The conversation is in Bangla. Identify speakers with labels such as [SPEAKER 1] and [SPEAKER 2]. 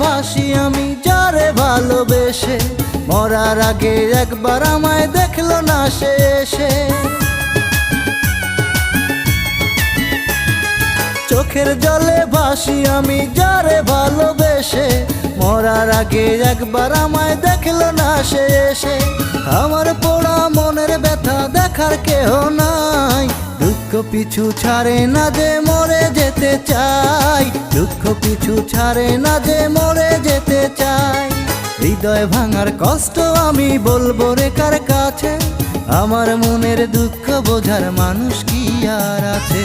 [SPEAKER 1] ভাসি আমি যারে ভালোবেসে, মরার আগে একবার আমায় দেখলো না সে এসে। চোখের জলে ভাসি আমি যারে ভালোবেসে, মরার আগে একবার আমায় দেখলো না সে এসে। আমার পোড়া মনের ব্যথা দেখার কেহ নাই, দুঃখ পিছু ছাড়ে না যে মরে যেতে চাই, দুঃখ পিছু ছাড়ে না যে মরে যেতে চাই। হৃদয় ভাঙার কষ্ট আমি বলবো রে কার কাছে, আমার মনের দুঃখ বোঝার মানুষ কি আর আছে।